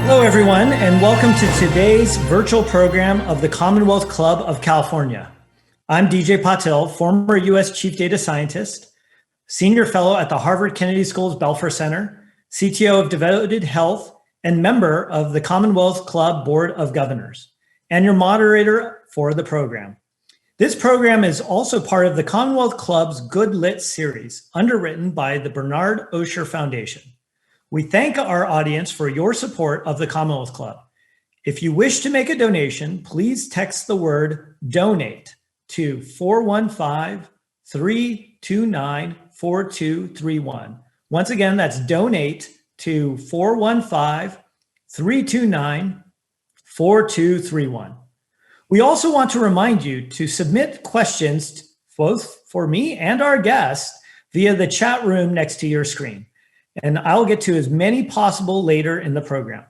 Hello, everyone, and welcome to today's virtual program of the Commonwealth Club of California. I'm DJ Patil, former U.S. Chief Data Scientist, Senior Fellow at the Harvard Kennedy School's Belfer Center, CTO of Devoted Health, and member of the Commonwealth Club Board of Governors, and your moderator for the program. This program is also part of the Commonwealth Club's Good Lit series, underwritten by the Bernard Osher Foundation. We thank our audience for your support of the Commonwealth Club. If you wish to make a donation, please text the word donate to 415-329-4231. Once again, that's donate to 415-329-4231. We also want to remind you to submit questions both for me and our guests via the chat room next to your screen. And I'll get to as many possible later in the program.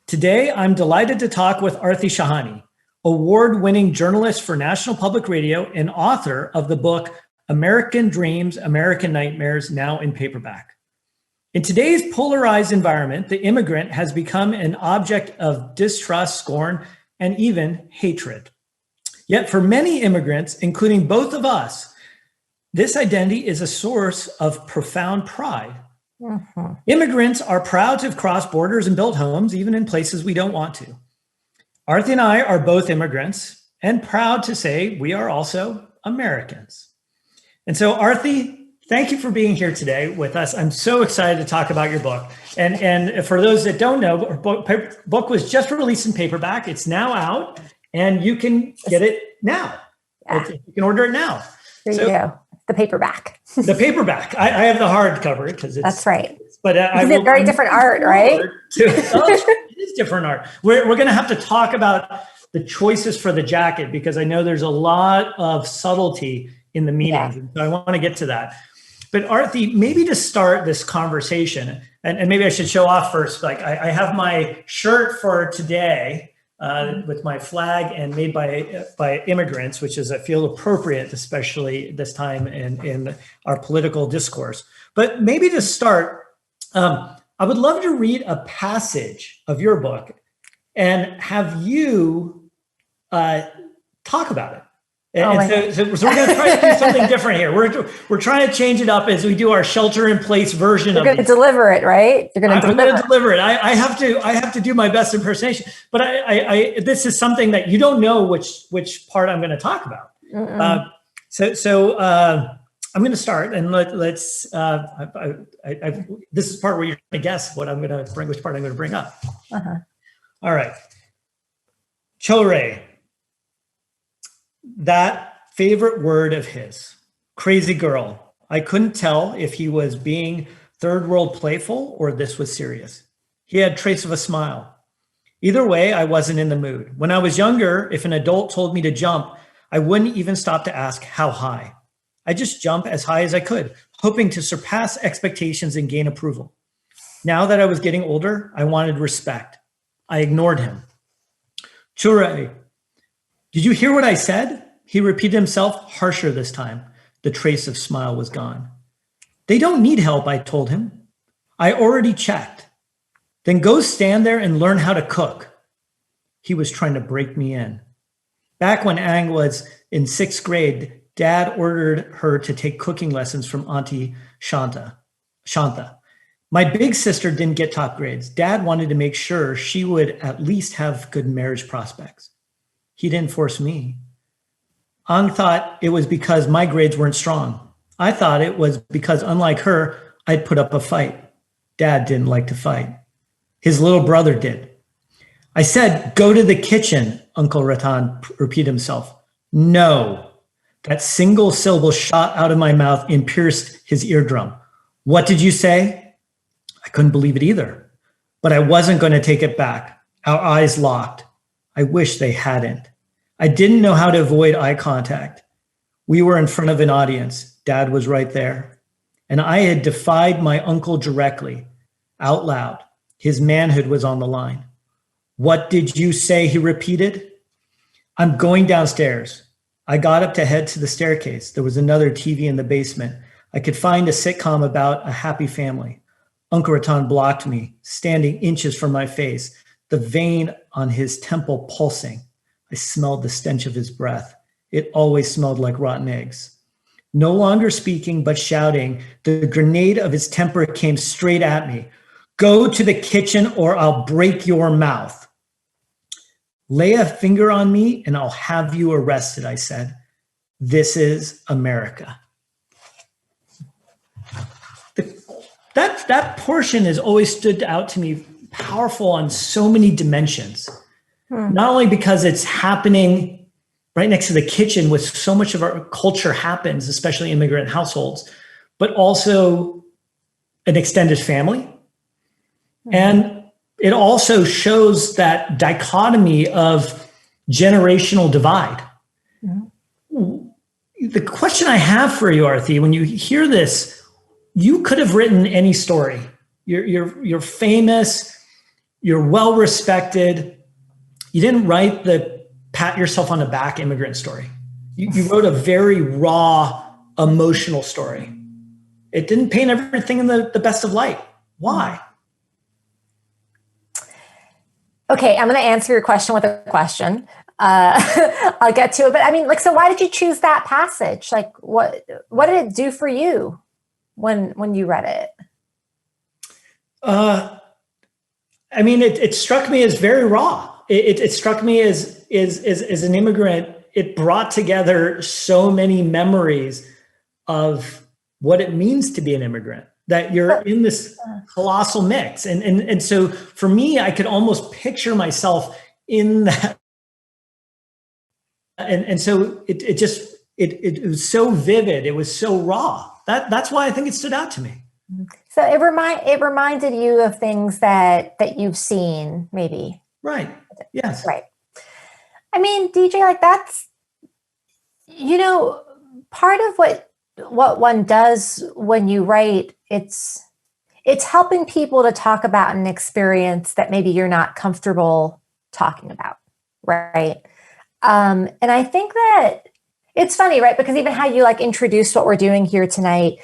Today, I'm delighted to talk with Aarti Shahani, award-winning journalist for National Public Radio and author of the book, American Dreams, American Nightmares, now in paperback. In today's polarized environment, the immigrant has become an object of distrust, scorn, and even hatred. Yet for many immigrants, including both of us, this identity is a source of profound pride. Mm-hmm. Immigrants are proud to have crossed borders and built homes, even in places we don't want to. Aarti and I are both immigrants and proud to say we are also Americans. And so Aarti, thank you for being here today with us. I'm so excited to talk about your book. And for those that don't know, our book was just released in paperback. It's now out and you can get it now. Yeah. You can order it now. There you go. The paperback. The paperback. I have the hardcover because it's. That's right. But it's very different art, right? It is different art. We're going to have to talk about the choices for the jacket because I know there's a lot of subtlety in the meanings. Yeah. So I want to get to that. But Aarti, maybe to start this conversation, and maybe I should show off first. Like I have my shirt for today. With my flag and made by immigrants, which is, I feel, appropriate, especially this time in our political discourse. But maybe to start, I would love to read a passage of your book and have you talk about it. So we're going to try to do something different here. We're trying to change it up as we do our shelter-in-place version. You're going to deliver it, right? You're going to deliver it. I have to do my best impersonation. But this is something that you don't know which part I'm going to talk about. So I'm going to start, and let's. This is the part where you're going to guess what I'm going to bring, which part I'm going to bring up. Uh-huh. All right, Chore. That favorite word of his, crazy girl. I couldn't tell if he was being third world playful or this was serious. He had trace of a smile. Either way, I wasn't in the mood. When I was younger, if an adult told me to jump, I wouldn't even stop to ask how high. I just jump as high as I could, hoping to surpass expectations and gain approval. Now that I was getting older, I wanted respect. I ignored him. Chure, did you hear what I said? He repeated himself, harsher this time. The trace of smile was gone. They don't need help, I told him. I already checked. Then go stand there and learn how to cook. He was trying to break me in. Back when Ang was in 6th grade, Dad ordered her to take cooking lessons from Auntie Shanta. My big sister didn't get top grades. Dad wanted to make sure she would at least have good marriage prospects. He didn't force me. Ang thought it was because my grades weren't strong. I thought it was because, unlike her, I'd put up a fight. Dad didn't like to fight. His little brother did. I said, go to the kitchen, Uncle Ratan repeated himself. No. That single syllable shot out of my mouth and pierced his eardrum. What did you say? I couldn't believe it either, but I wasn't going to take it back. Our eyes locked. I wish they hadn't. I didn't know how to avoid eye contact. We were in front of an audience. Dad was right there. And I had defied my uncle directly, out loud. His manhood was on the line. What did you say? He repeated. I'm going downstairs. I got up to head to the staircase. There was another TV in the basement. I could find a sitcom about a happy family. Uncle Ratan blocked me, standing inches from my face. the vein on his temple pulsing. I smelled the stench of his breath. It always smelled like rotten eggs. No longer speaking, but shouting, the grenade of his temper came straight at me. Go to the kitchen or I'll break your mouth. Lay a finger on me and I'll have you arrested, I said. This is America. That portion has always stood out to me powerful on so many dimensions. Not only because it's happening right next to the kitchen, with so much of our culture happens, especially immigrant households, but also an extended family. And it also shows that dichotomy of generational divide. The question I have for you, Arthi, when you hear this, you could have written any story. You're famous, you're well respected. You didn't write the pat yourself on the back immigrant story. You wrote a very raw, emotional story. It didn't paint everything in the best of light. Why? Okay, I'm going to answer your question with a question. I'll get to it, but I mean, like, so why did you choose that passage? Like, what did it do for you when you read it? I mean, it struck me as very raw. It struck me as an immigrant. It brought together so many memories of what it means to be an immigrant, that you're in this colossal mix. And so for me, I could almost picture myself in that. And so it was so vivid. It was so raw. That's why I think it stood out to me. So it reminded you of things that you've seen, maybe. Right. Yes. Right. I mean, DJ, like, that's, part of what one does when you write, it's helping people to talk about an experience that maybe you're not comfortable talking about. Right. And I think that it's funny, right? Because even how you introduced what we're doing here tonight,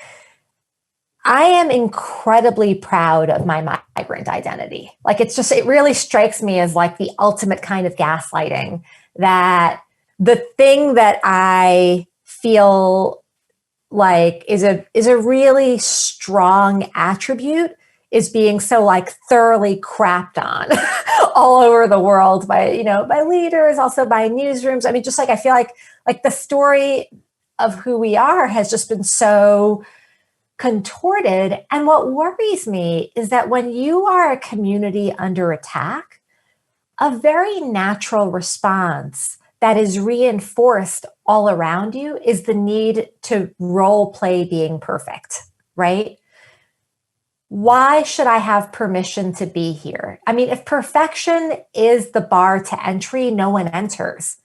I am incredibly proud of my migrant identity. It really strikes me as the ultimate kind of gaslighting, that the thing that I feel like is a really strong attribute is being so thoroughly crapped on all over the world by leaders, also by newsrooms. I mean, just I feel like the story of who we are has just been so contorted. And what worries me is that when you are a community under attack, a very natural response that is reinforced all around you is the need to role play being perfect, right? Why should I have permission to be here? I mean, if perfection is the bar to entry, no one enters.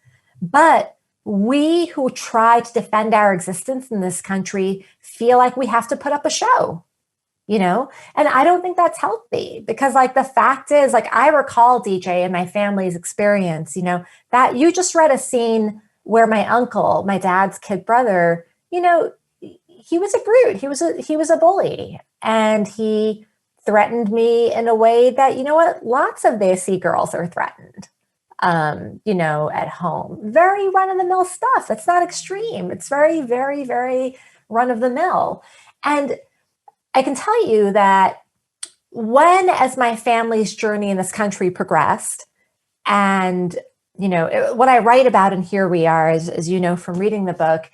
But we who try to defend our existence in this country feel like we have to put up a show, and I don't think that's healthy, because the fact is, I recall, DJ, in my family's experience, that you just read a scene where my uncle, my dad's kid brother, he was a brute. He was a bully, and he threatened me in a way that, lots of Desi girls are threatened. At home. Very run-of-the-mill stuff. That's not extreme. It's very, very, very run-of-the-mill. And I can tell you that as my family's journey in this country progressed, and, what I write about in Here We Are, as you know from reading the book,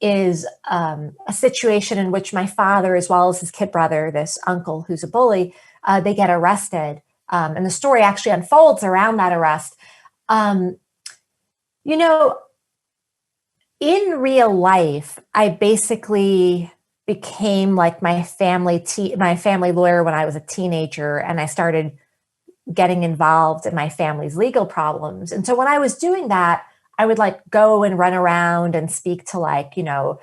is a situation in which my father, as well as his kid brother, this uncle who's a bully, they get arrested. And the story actually unfolds around that arrest. In real life, I basically became my family lawyer when I was a teenager, and I started getting involved in my family's legal problems. And so when I was doing that, I would go and run around and speak to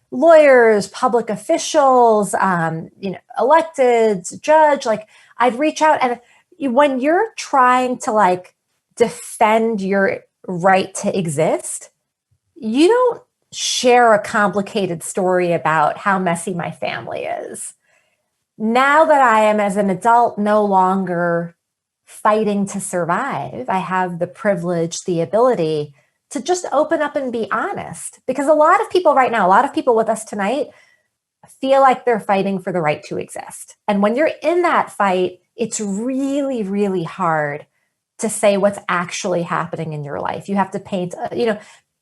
lawyers, public officials, electeds, judge. I'd reach out, and when you're trying to defend your right to exist, you don't share a complicated story about how messy my family is. Now that I am, as an adult, no longer fighting to survive, I have the privilege, the ability to just open up and be honest. Because a lot of people right now, a lot of people with us tonight feel like they're fighting for the right to exist. And when you're in that fight, it's really, really hard to say what's actually happening in your life. You have to paint,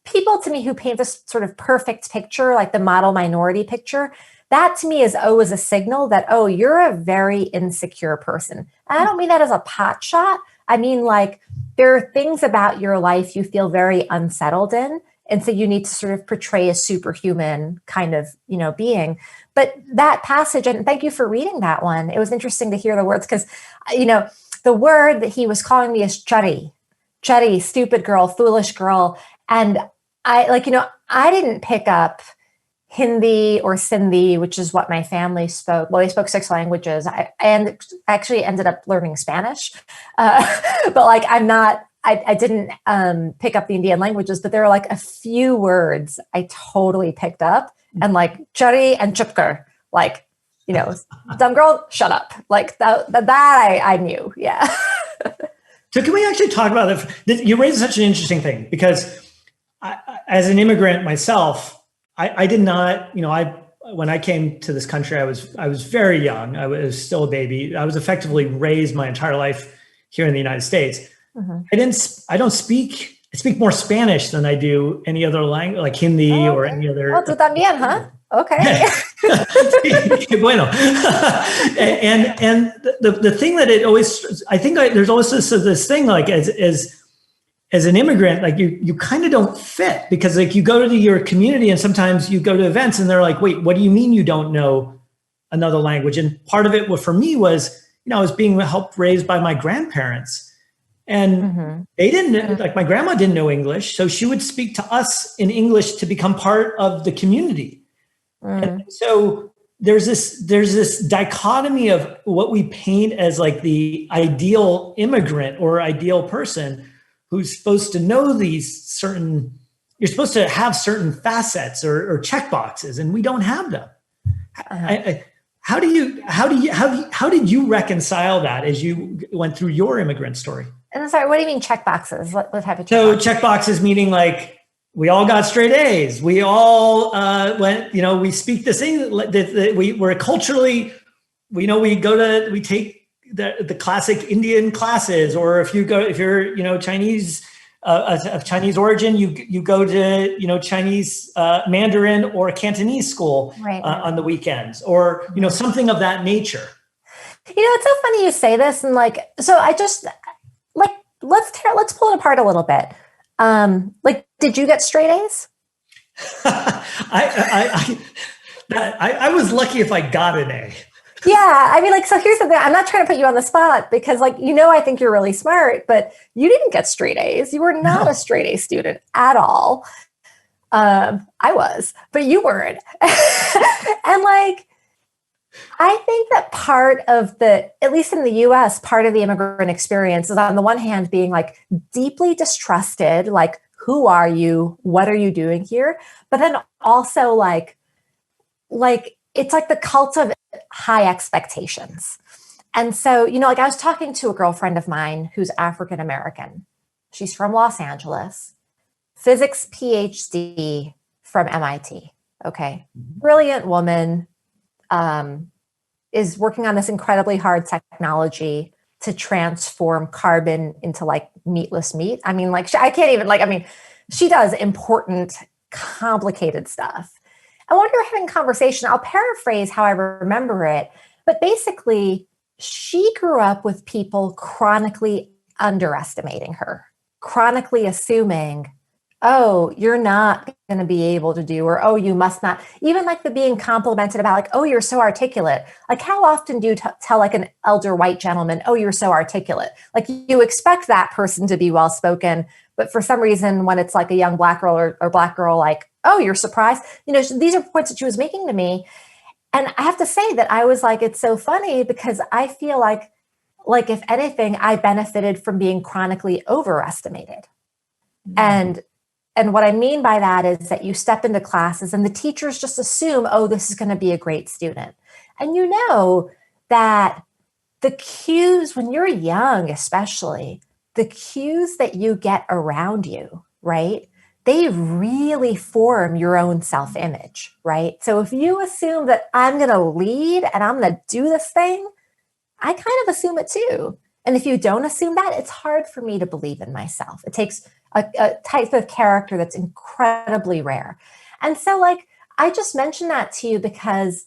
people to me who paint this sort of perfect picture, like the model minority picture, that to me is always a signal that, oh, you're a very insecure person. And I don't mean that as a pot shot. I mean, like, there are things about your life you feel very unsettled in. And so you need to sort of portray a superhuman kind of, being. But that passage, and thank you for reading that one. It was interesting to hear the words because, the word that he was calling me is chari, stupid girl, foolish girl. And I didn't pick up Hindi or Sindhi, which is what my family spoke. Well, they spoke 6 languages. I actually ended up learning Spanish, but like I didn't pick up the Indian languages, but there are like a few words I totally picked up, and like chari and chupkar, like, dumb girl, shut up. Like that I knew. Yeah. So can we actually talk about that? You raised such an interesting thing because as an immigrant myself, I did not, when I came to this country, I was very young. I was still a baby. I was effectively raised my entire life here in the United States. Mm-hmm. I speak more Spanish than I do any other language, like Hindi or any other. Oh, tú también, huh? Okay. Bueno. and the thing that it always, I think there's always this thing, like as an immigrant, like you kind of don't fit because like you go to your community and sometimes you go to events and they're like, wait, what do you mean you don't know another language? And part of it for me was, I was being helped raised by my grandparents. And they didn't, like my grandma didn't know English. So she would speak to us in English to become part of the community. And so there's this dichotomy of what we paint as like the ideal immigrant or ideal person who's supposed to know you're supposed to have certain facets or check boxes, and we don't have them. How did you reconcile that as you went through your immigrant story? And I'm sorry, what do you mean check boxes? What type of check boxes? So check boxes meaning like we all got straight A's. We all went, we speak this English. We're culturally, we take the classic Indian classes, or if you're Chinese of Chinese origin, you go to Chinese Mandarin or Cantonese school on the weekends, or something of that nature. It's so funny you say this, and like, so I just like let's pull it apart a little bit. Like, did you get straight A's? I was lucky if I got an A. Yeah. I mean, like, so here's the thing. I'm not trying to put you on the spot because like, I think you're really smart, but you didn't get straight A's. You were not a straight A student at all. I was, but you weren't. And like, I think that part of at least in the US, part of the immigrant experience is on the one hand being like deeply distrusted, like, who are you? What are you doing here? But then also like it's like the cult of high expectations. And so, like I was talking to a girlfriend of mine who's African American. She's from Los Angeles, physics PhD from MIT. Okay. Brilliant woman, is working on this incredibly hard technology to transform carbon into like meatless meat. I mean, like, I can't even she does important, complicated stuff. I wonder, having a conversation, I'll paraphrase how I remember it, but basically she grew up with people chronically underestimating her, chronically assuming, oh, you're not going to be able to do, or, oh, you must not, even like the being complimented about like, oh, you're so articulate. Like, how often do you tell like an elder white gentleman, oh, you're so articulate? Like, you expect that person to be well-spoken, but for some reason, when it's like a young Black girl or Black girl, like, oh, you're surprised. These are points that she was making to me. And I have to say that I was like, it's so funny because I feel like if anything, I benefited from being chronically overestimated. Mm-hmm. And what I mean by that is that you step into classes and the teachers just assume, oh, this is going to be a great student. And that the cues when you're young, especially the cues that you get around you, right? They really form your own self image, right? So if you assume that I'm going to lead and I'm going to do this thing, I kind of assume it too. And if you don't assume that, it's hard for me to believe in myself. It takes a type of character that's incredibly rare. And so, like, I just mentioned that to you because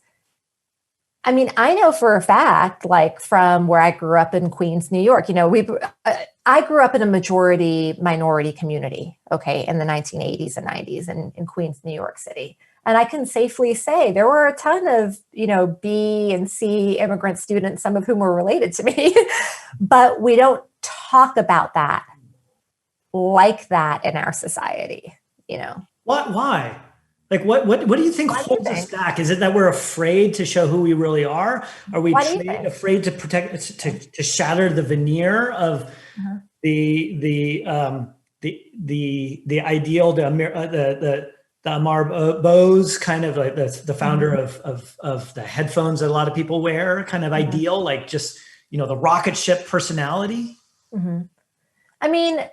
I mean, I know for a fact, like from where I grew up in Queens, New York, I grew up in a majority minority community, okay, in the 1980s and 90s in Queens, New York City. And I can safely say there were a ton of, B and C immigrant students, some of whom were related to me, but we don't talk about that like that in our society. Why? Like, what do you think Why do you holds us think? back? Is it that we're afraid to show who we really are? Are we Why do you think? afraid to protect, to shatter the veneer of Uh-huh. the ideal, the Amar Bose kind of like the founder of the headphones that a lot of people wear, kind of ideal, like just, the rocket ship personality? Mhm. I mean,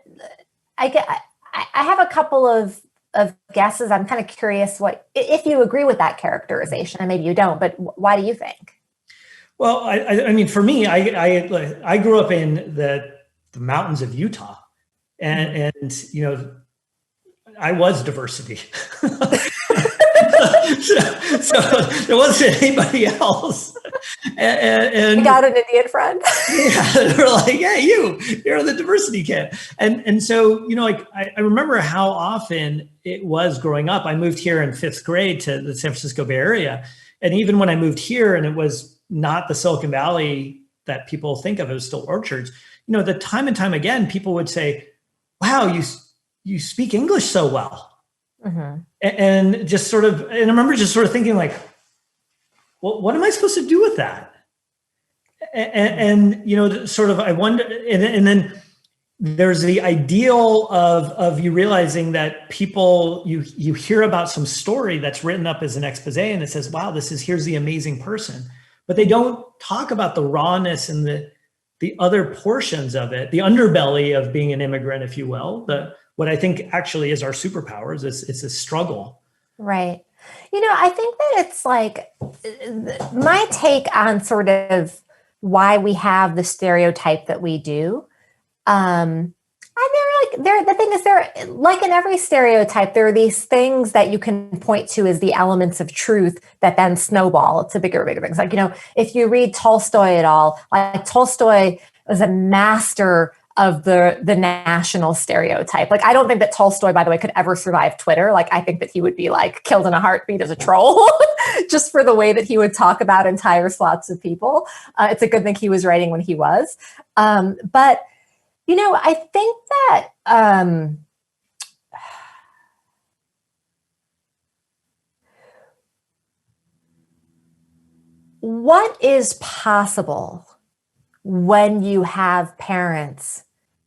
I have a couple of guesses. I'm kind of curious if you agree with that characterization, and maybe you don't, but why do you think? Well, I mean, for me, I grew up in the mountains of Utah, and I was diversity. so there wasn't anybody else. And I got an Indian friend. yeah, they're like, yeah, you're the diversity kid. And so, like I remember how often it was growing up. I moved here in 5th grade to the San Francisco Bay Area. And even when I moved here and it was not the Silicon Valley that people think of, it was still orchards, the time and time again, people would say, wow, you speak English so well. Mm-hmm. And just sort of, and I remember just sort of thinking like, well, what am I supposed to do with that? And sort of, I wonder, and then there's the ideal of you realizing that people, you hear about some story that's written up as an expose and it says, wow, here's the amazing person, but they don't talk about the rawness and the other portions of it, the underbelly of being an immigrant, if you will. What I think actually is our superpowers is it's a struggle. Right. I think that it's like my take on sort of why we have the stereotype that we do. And the thing is, there, like in every stereotype, there are these things that you can point to as the elements of truth that then snowball to bigger things. Like, if you read Tolstoy at all, like Tolstoy was a master of the national stereotype. Like, I don't think that Tolstoy, by the way, could ever survive Twitter. Like, I think that he would be like killed in a heartbeat as a troll just for the way that he would talk about entire slots of people. It's a good thing he was writing when he was. But I think that what is possible when you have parents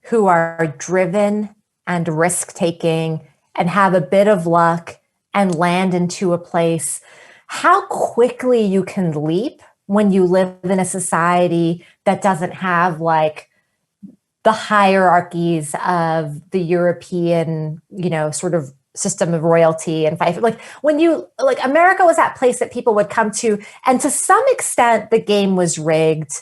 who are driven and risk-taking and have a bit of luck and land into a place, how quickly you can leap when you live in a society that doesn't have like the hierarchies of the European, sort of system of royalty and fight. Like America was that place that people would come to, and to some extent the game was rigged.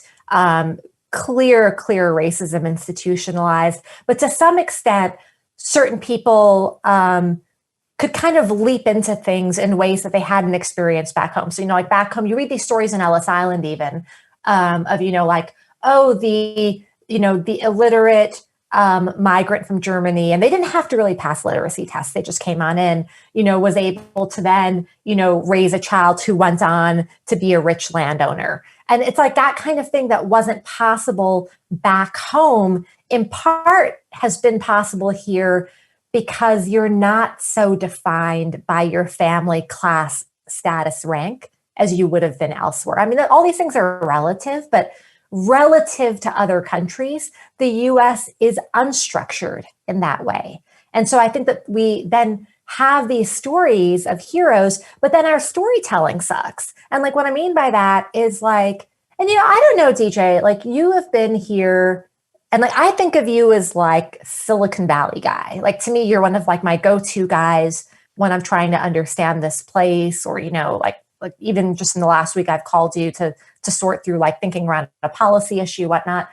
Clear racism institutionalized, but to some extent, certain people could kind of leap into things in ways that they hadn't experienced back home. So, like back home, you read these stories in Ellis Island, even of the illiterate migrant from Germany, and they didn't have to really pass literacy tests. They just came on in, was able to then, raise a child who went on to be a rich landowner. And it's like that kind of thing that wasn't possible back home, in part has been possible here because you're not so defined by your family class status rank as you would have been elsewhere. I mean, all these things are relative, but relative to other countries, the US is unstructured in that way. And so I think that we then have these stories of heroes, but then our storytelling sucks. And like what I mean by that is like, And, I don't know, DJ, like you have been here and like, I think of you as like Silicon Valley guy. Like to me, you're one of like my go-to guys when I'm trying to understand this place or, like even just in the last week, I've called you to sort through like thinking around a policy issue, whatnot.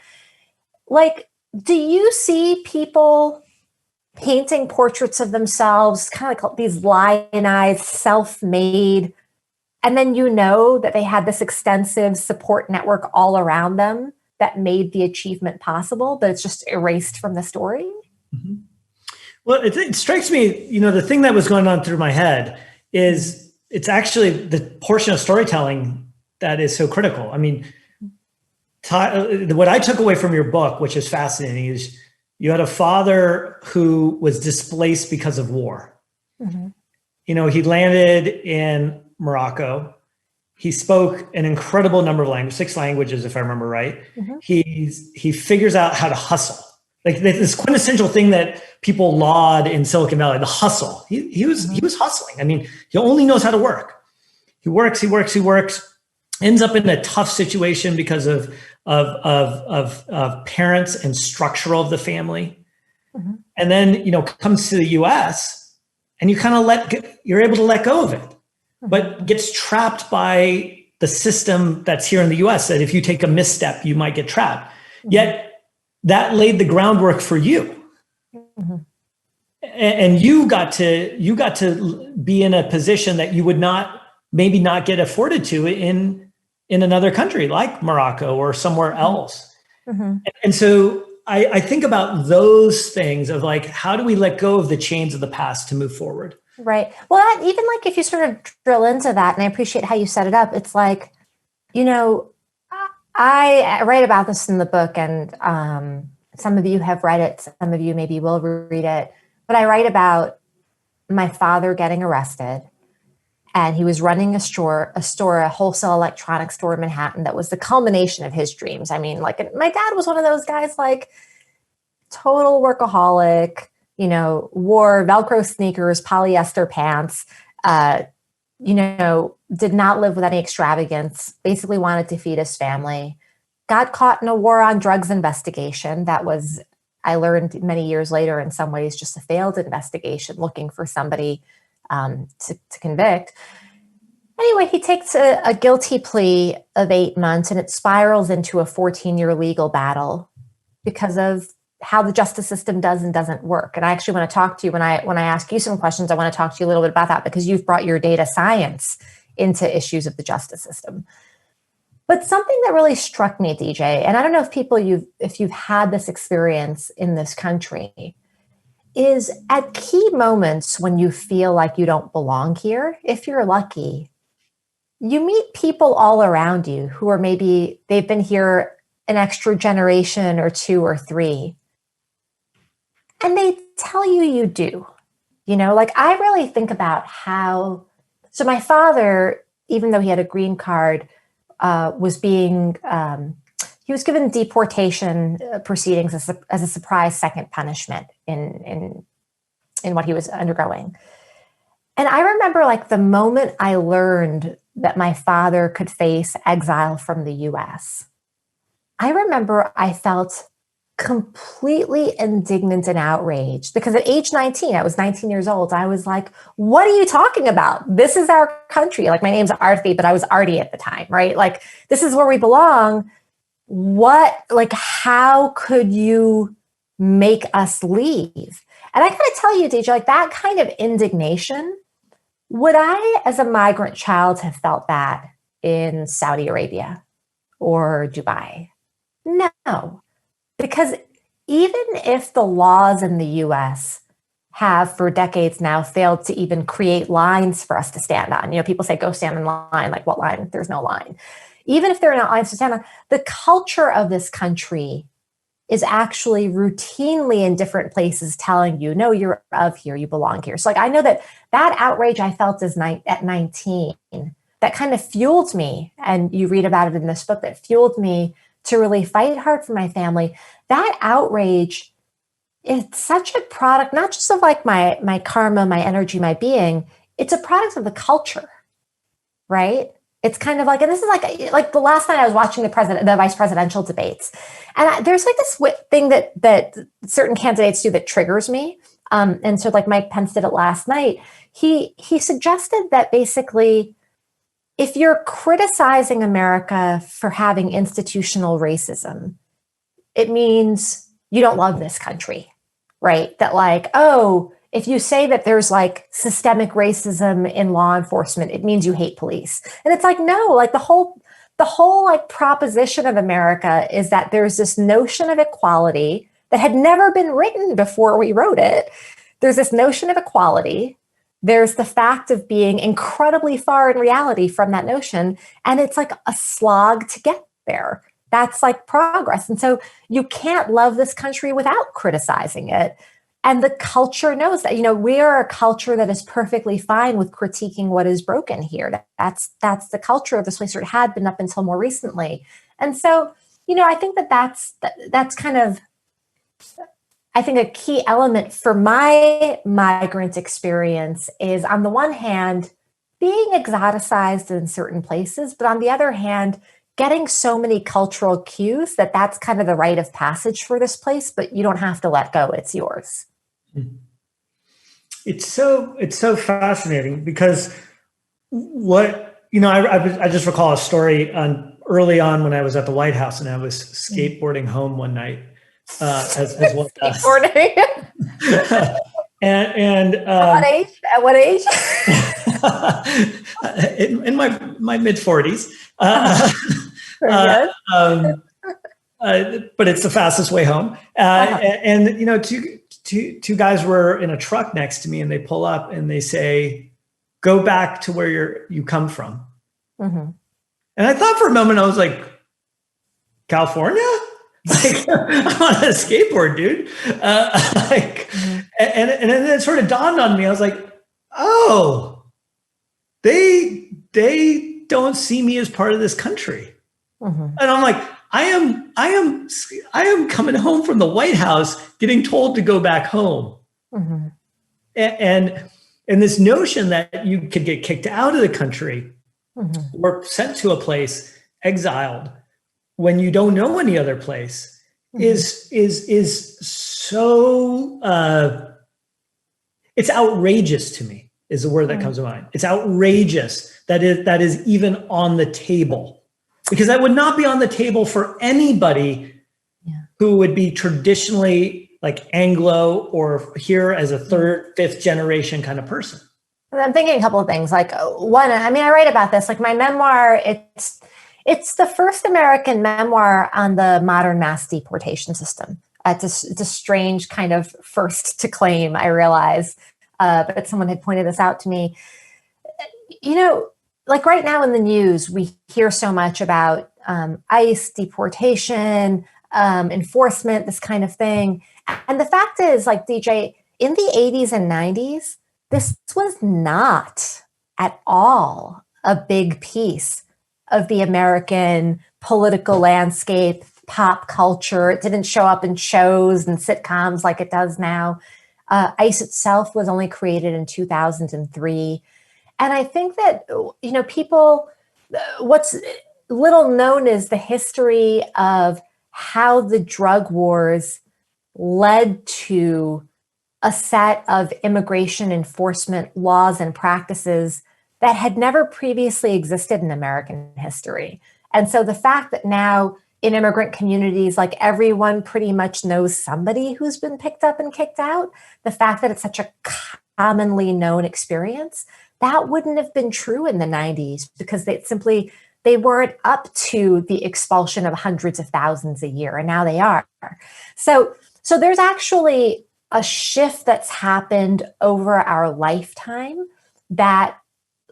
Like, do you see people painting portraits of themselves, kind of like these lionized, self-made, and then that they had this extensive support network all around them that made the achievement possible, but it's just erased from the story? Mm-hmm. Well, it strikes me, the thing that was going on through my head is it's actually the portion of storytelling that is so critical. I mean, what I took away from your book, which is fascinating, is you had a father who was displaced because of war. Mm-hmm. He landed in Morocco. He spoke an incredible number of languages, 6 languages, if I remember right. Mm-hmm. He figures out how to hustle. Like this quintessential thing that people laud in Silicon Valley, the hustle. He was hustling. I mean, he only knows how to work. He works, ends up in a tough situation because of parents and structural of the family. Mm-hmm. And then, comes to the US and you kind of you're able to let go of it, mm-hmm. but gets trapped by the system that's here in the US that if you take a misstep, you might get trapped. Mm-hmm. Yet that laid the groundwork for you. Mm-hmm. And you got to be in a position that you would maybe not get afforded to in another country like Morocco or somewhere else. Mm-hmm. And so I think about those things of like, how do we let go of the chains of the past to move forward? Right. Well, even like if you sort of drill into that, and I appreciate how you set it up, it's like, I write about this in the book, and some of you have read it, some of you maybe will read it, but I write about my father getting arrested. And he was running a wholesale electronics store in Manhattan that was the culmination of his dreams. I mean, like my dad was one of those guys, like total workaholic, wore Velcro sneakers, polyester pants, did not live with any extravagance, basically wanted to feed his family, got caught in a war on drugs investigation. That was, I learned many years later, in some ways, just a failed investigation looking for somebody to convict. Anyway, he takes a guilty plea of 8 months, and it spirals into a 14-year legal battle because of how the justice system does and doesn't work. And I actually want to talk to you when I ask you some questions. I want to talk to you a little bit about that because you've brought your data science into issues of the justice system. But something that really struck me, DJ, and I don't know if you've had this experience in this country, is at key moments when you feel like you don't belong here, if you're lucky, you meet people all around you who are maybe they've been here an extra generation or 2 or 3. And they tell you do. Like I really think about so my father, even though he had a green card, he was given deportation proceedings as a surprise second punishment in what he was undergoing. And I remember like the moment I learned that my father could face exile from the US, I remember I felt completely indignant and outraged because at age 19, I was 19 years old. I was like, what are you talking about? This is our country. Like my name's Arthi, but I was Artie at the time, right? Like this is where we belong. How could you make us leave? And I gotta tell you, DJ, like that kind of indignation, would I, as a migrant child, have felt that in Saudi Arabia or Dubai? No, because even if the laws in the US have for decades now failed to even create lines for us to stand on, people say, go stand in line, like what line? There's no line. Even if there are not lines to stand on, the culture of this country is actually routinely in different places telling you, no, you're of here, you belong here. So like, I know that outrage I felt at 19, that kind of fueled me. And you read about it in this book, that fueled me to really fight hard for my family. That outrage, it's such a product, not just of like my karma, my energy, my being, it's a product of the culture, right? It's kind of like, and this is like the last night I was watching the vice presidential debates, and there's like this thing that certain candidates do that triggers me. And so like Mike Pence did it last night. He suggested that basically, if you're criticizing America for having institutional racism, it means you don't love this country, right? That like, oh, if you say that there's like systemic racism in law enforcement, it means you hate police. And it's like, no, like the whole like proposition of America is that there's this notion of equality that had never been written before we wrote it. There's this notion of equality. There's the fact of being incredibly far in reality from that notion. And it's like a slog to get there. That's like progress. And so you can't love this country without criticizing it. And the culture knows that, we are a culture that is perfectly fine with critiquing what is broken here. That's the culture of this place, or it had been up until more recently. And so, I think that's kind of, I think a key element for my migrant experience is, on the one hand, being exoticized in certain places, but on the other hand, getting so many cultural cues that that's kind of the rite of passage for this place, but you don't have to let go. It's yours. It's so fascinating because I just recall a story early on when I was at the White House and I was skateboarding home one night, as one does. Skateboarding. and At what age? in my mid 40s. But it's the fastest way home. And two guys were in a truck next to me, and they pull up and they say, "Go back to where you come from." Mm-hmm. And I thought for a moment, I was like, "California? Like, I'm on a skateboard, dude." And then it sort of dawned on me. I was like, "Oh, they don't see me as part of this country." Mm-hmm. And I'm like, I am coming home from the White House, getting told to go back home. Mm-hmm. And this notion that you could get kicked out of the country, mm-hmm. or sent to a place, exiled, when you don't know any other place, mm-hmm. is so it's outrageous to me, is the word that comes to mind. It's outrageous that is even on the table. Because that would not be on the table for anybody who would be traditionally like Anglo or here as a third, fifth generation kind of person. I'm thinking a couple of things. Like one, I write about this. Like my memoir, it's the first American memoir on the modern mass deportation system. It's a strange kind of first to claim, I realize, but someone had pointed this out to me. Like right now in the news, we hear so much about ICE, deportation, enforcement, this kind of thing. And the fact is, like, DJ, in the 80s and 90s, this was not at all a big piece of the American political landscape, pop culture. It didn't show up in shows and sitcoms like it does now. ICE itself was only created in 2003. And I think that, people, what's little known is the history of how the drug wars led to a set of immigration enforcement laws and practices that had never previously existed in American history. And so the fact that now in immigrant communities, like everyone pretty much knows somebody who's been picked up and kicked out, the fact that it's such a commonly known experience, that wouldn't have been true in the 90s because they weren't up to the expulsion of hundreds of thousands a year, and now they are. So there's actually a shift that's happened over our lifetime that,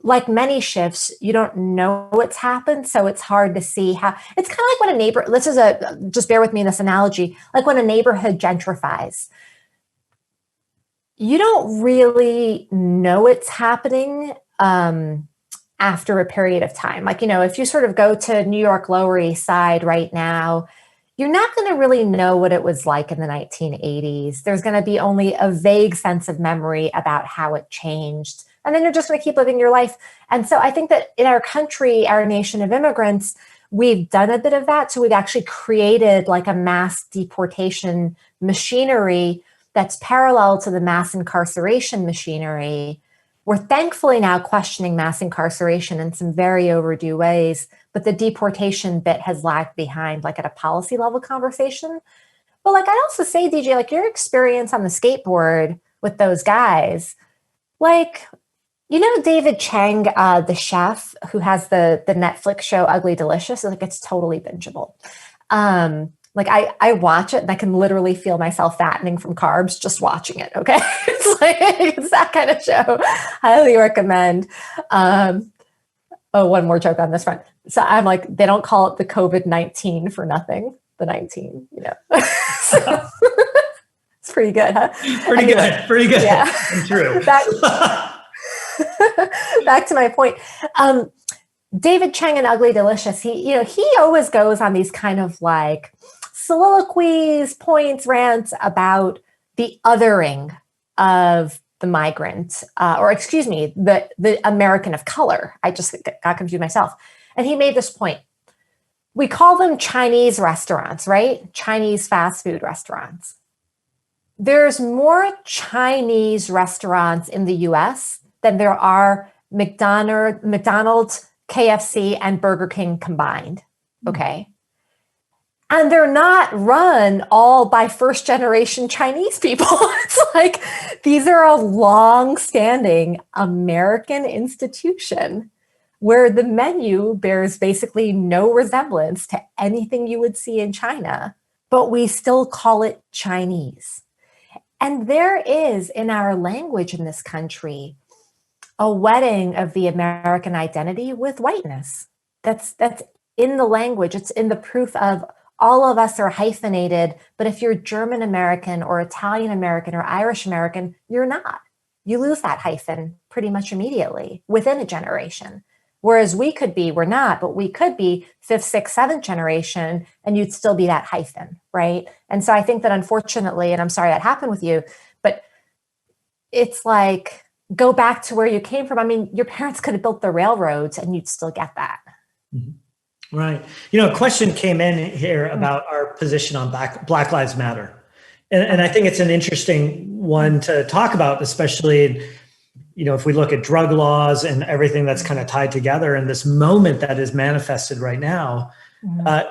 like many shifts, you don't know what's happened, so it's hard to see how. It's kind of like when just bear with me in this analogy, like when a neighborhood gentrifies. You don't really know it's happening after a period of time. Like, if you sort of go to New York Lower East Side right now, you're not going to really know what it was like in the 1980s. There's going to be only a vague sense of memory about how it changed, And then you're just going to keep living your life. And so I think that in our country, our nation of immigrants, we've done a bit of that. So we've actually created like a mass deportation machinery that's parallel to the mass incarceration machinery. We're thankfully now questioning mass incarceration in some very overdue ways, but the deportation bit has lagged behind, like at a policy level conversation. But like I'd also say, DJ, like your experience on the skateboard with those guys, like, you know, David Chang, the chef who has the Netflix show Ugly Delicious, like it's totally bingeable. Like I watch it and I can literally feel myself fattening from carbs just watching it. Okay. It's like, it's that kind of show. Highly recommend. Oh, one more joke on this front. So I'm like, they don't call it the COVID-19 for nothing. The 19, you know. So, it's pretty good, huh? Pretty good. Pretty good. Yeah. True. Back to my point. David Chang in Ugly Delicious, he always goes on these kind of like soliloquies, points, rants about the othering of the migrant, or excuse me, the American of color. I just got confused myself. And he made this point. We call them Chinese restaurants, right? Chinese fast food restaurants. There's more Chinese restaurants in the US than there are McDonald's, KFC, and Burger King combined. Okay. And they're not run all by first generation Chinese people. It's like these are a long-standing American institution where the menu bears basically no resemblance to anything you would see in China, but we still call it Chinese. And there is in our language in this country a wedding of the American identity with whiteness. That's in the language. It's in the proof of all of us are hyphenated, but if you're German American or Italian American or Irish American, you're not. You lose that hyphen pretty much immediately within a generation. Whereas we're not, but we could be 5th, 6th, 7th generation, and you'd still be that hyphen, right? And so I think that unfortunately, and I'm sorry that happened with you, but it's like, go back to where you came from. I mean, your parents could have built the railroads and you'd still get that. Mm-hmm. Right. You know, a question came in here about our position on Black Lives Matter. And I think it's an interesting one to talk about, especially, you know, if we look at drug laws and everything that's kind of tied together in this moment that is manifested right now.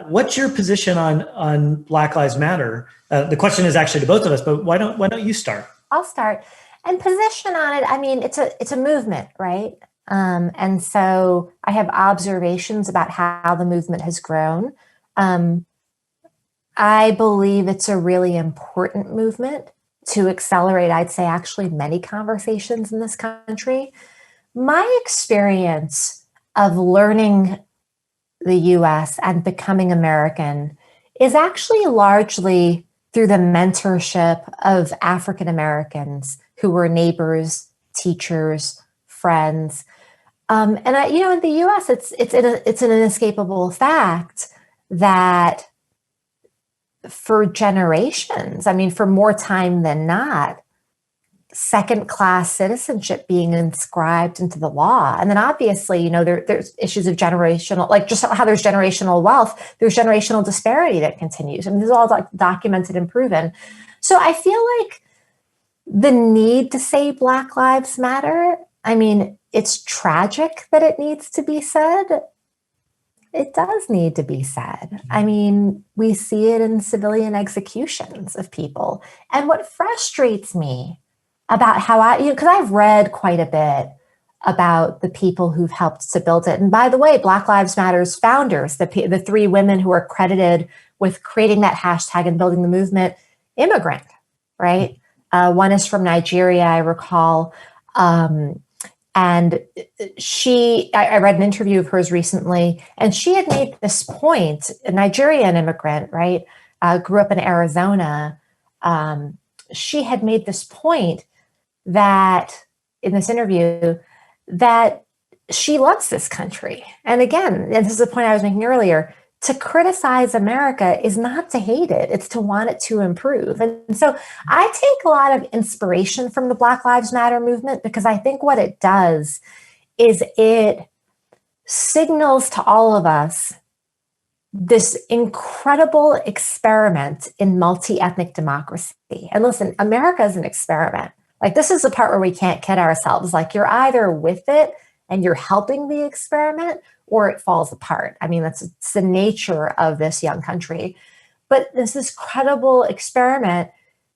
What's your position on Black Lives Matter? The question is actually to both of us, but why don't you start? I'll start. And position on it, I mean, it's a movement, right? And so I have observations about how the movement has grown. I believe it's a really important movement to accelerate, I'd say, actually many conversations in this country. My experience of learning the US and becoming American is actually largely through the mentorship of African Americans who were neighbors, teachers, friends. And in the U.S., it's an inescapable fact that for generations, I mean, for more time than not, second-class citizenship being inscribed into the law. And then obviously, you know, there's issues of generational, like just how there's generational wealth, there's generational disparity that continues. I mean, this is all documented and proven. So I feel like the need to say Black Lives Matter, I mean, it's tragic that it needs to be said. It does need to be said. I mean, we see it in civilian executions of people. And what frustrates me about how because I've read quite a bit about the people who've helped to build it. And by the way, Black Lives Matter's founders, the 3 women who are credited with creating that hashtag and building the movement, immigrant, right? One is from Nigeria, I recall. And I read an interview of hers recently, and she had made this point, a Nigerian immigrant, right? Grew up in Arizona. She had made this point that in this interview that she loves this country. And again, and this is the point I was making earlier, to criticize America is not to hate it, it's to want it to improve. And so I take a lot of inspiration from the Black Lives Matter movement, because I think what it does is it signals to all of us this incredible experiment in multi-ethnic democracy. And listen, America is an experiment. Like, this is the part where we can't kid ourselves. Like, you're either with it and you're helping the experiment, or it falls apart. I mean, it's the nature of this young country. But this credible experiment,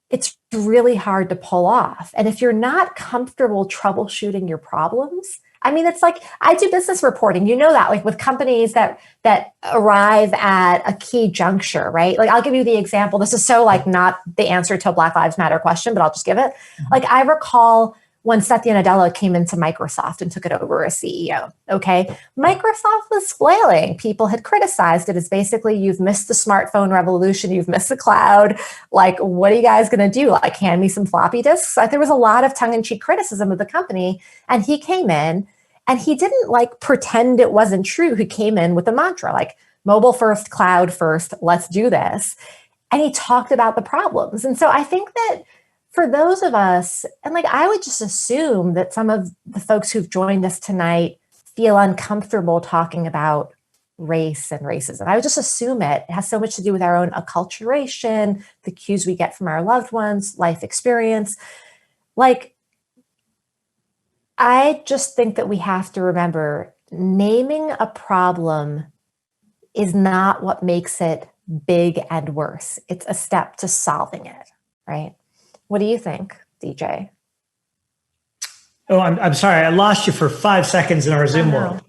it's really hard to pull off. And if you're not comfortable troubleshooting your problems, I mean, it's like, I do business reporting, you know that, like with companies that arrive at a key juncture, right? Like, I'll give you the example. This is so like not the answer to a Black Lives Matter question, but I'll just give it. Like, I recall when Satya Nadella came into Microsoft and took it over as CEO, okay? Microsoft was flailing. People had criticized it as basically, you've missed the smartphone revolution, you've missed the cloud. Like, what are you guys gonna do? Like, hand me some floppy disks? Like, there was a lot of tongue-in-cheek criticism of the company, and he came in and he didn't like pretend it wasn't true. He came in with a mantra, like mobile first, cloud first, let's do this. And he talked about the problems. And so I think that for those of us, and like, I would just assume that some of the folks who've joined us tonight feel uncomfortable talking about race and racism. I would just assume it has so much to do with our own acculturation, the cues we get from our loved ones, life experience. Like, I just think that we have to remember, naming a problem is not what makes it big and worse. It's a step to solving it, right? What do you think, DJ? Oh, I'm sorry. I lost you for 5 seconds in our Zoom world.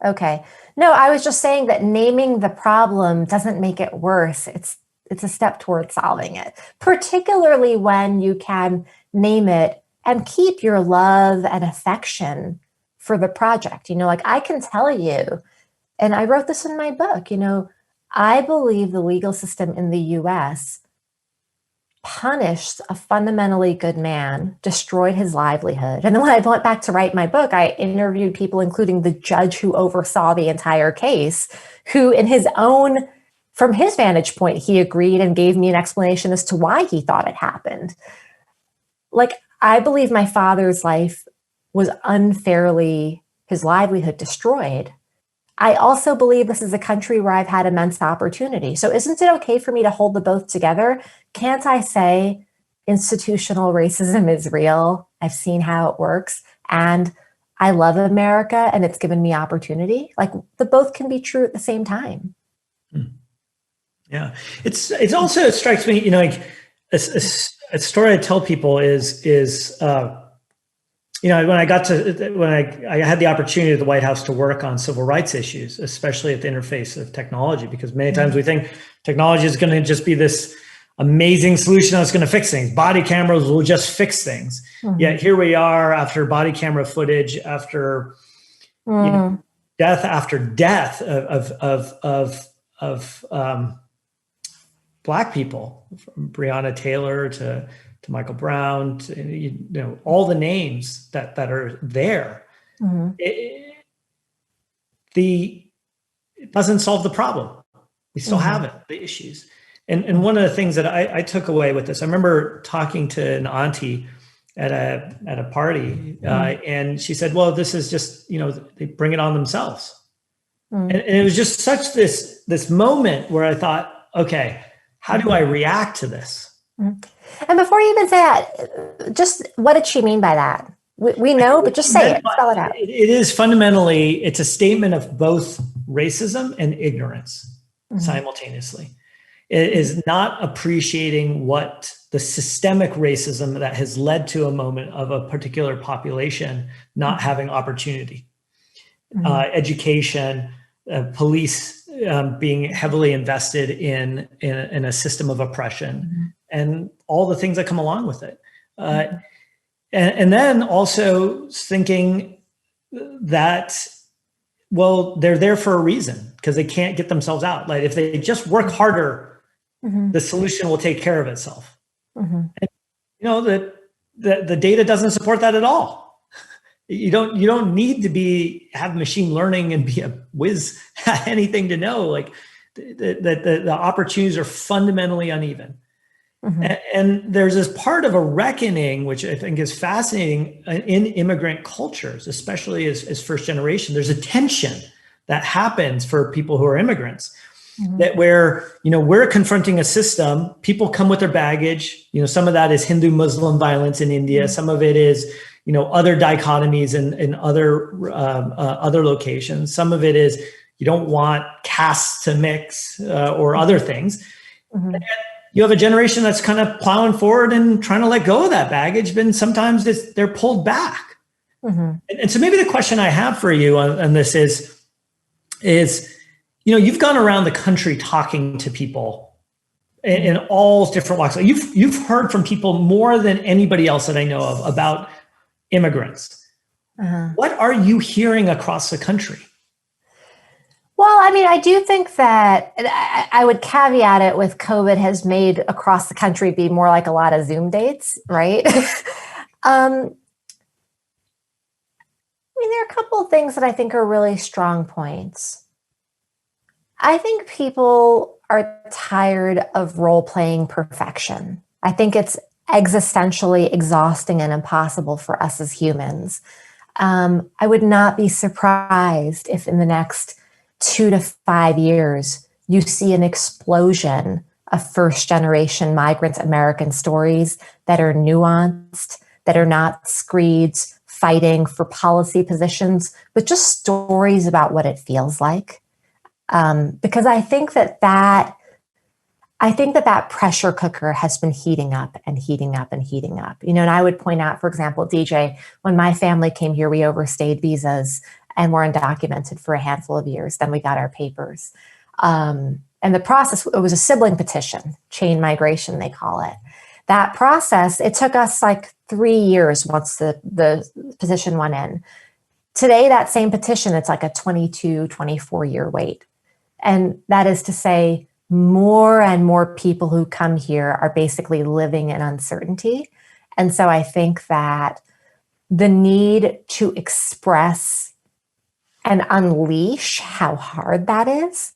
Okay. No, I was just saying that naming the problem doesn't make it worse. It's a step towards solving it, particularly when you can name it and keep your love and affection for the project. You know, like, I can tell you, and I wrote this in my book, you know, I believe the legal system in the US punished a fundamentally good man, destroyed his livelihood. And then when I went back to write my book, I interviewed people, including the judge who oversaw the entire case, who from his vantage point, he agreed and gave me an explanation as to why he thought it happened. Like, I believe my father's life was unfairly, his livelihood destroyed. I also believe this is a country where I've had immense opportunity. So isn't it okay for me to hold the both together? Can't I say institutional racism is real? I've seen how it works, and I love America and it's given me opportunity. Like, the both can be true at the same time. Yeah. It's also, it strikes me, you know, like a story I tell people is you know, when I had the opportunity at the White House to work on civil rights issues, especially at the interface of technology, because many times we think technology is going to just be this amazing solution that's going to fix things. Body cameras will just fix things. Yet here we are, after body camera footage, after you know, death after death of Black people, from Breonna Taylor to Michael Brown, to, you know, all the names that are there. It doesn't solve the problem. We still have it, the issues. And one of the things that I took away with this, I remember talking to an auntie at a party, and she said, "Well, this is just, you know, they bring it on themselves." And it was just such this moment where I thought, okay, how do I react to this? And before you even say that, just what did she mean by that? We know, but just say it, spell it out. It is fundamentally, it's a statement of both racism and ignorance simultaneously. It is not appreciating what the systemic racism that has led to a moment of a particular population not having opportunity, education, police being heavily invested in a system of oppression, and all the things that come along with it. And then also thinking that, well, they're there for a reason because they can't get themselves out. Like, if they just work harder, the solution will take care of itself. And, you know, the data doesn't support that at all. You don't need to have machine learning and be a whiz at anything to know. Like, the opportunities are fundamentally uneven. Mhm. And there's this part of a reckoning, which I think is fascinating in immigrant cultures, especially as first generation. There's a tension that happens for people who are immigrants, that where, we're confronting a system, people come with their baggage. Some of that is Hindu Muslim violence in India. Some of it is, other dichotomies in other locations. Some of it is you don't want castes to mix or other things. You have a generation that's kind of plowing forward and trying to let go of that baggage, but sometimes they're pulled back. And so maybe the question I have for you on this is, you've gone around the country talking to people in all different walks. You've heard from people more than anybody else that I know of about immigrants. What are you hearing across the country? Well, I mean, I do think that I would caveat it with COVID has made across the country be more like a lot of Zoom dates, right? I mean, there are a couple of things that I think are really strong points. I think people are tired of role-playing perfection. I think it's existentially exhausting and impossible for us as humans. I would not be surprised if in the next 2 to 5 years, you see an explosion of first-generation migrant American stories that are nuanced, that are not screeds fighting for policy positions, but just stories about what it feels like. Because I think that pressure cooker has been heating up and heating up and heating up. And I would point out, for example, DJ, when my family came here, we overstayed visas and were undocumented for a handful of years. Then we got our papers. And the process, it was a sibling petition, chain migration, they call it. That process, it took us like 3 years once the petition went in. Today, that same petition, it's like a 22, 24-year wait. And that is to say, more and more people who come here are basically living in uncertainty. And so I think that the need to express and unleash how hard that is.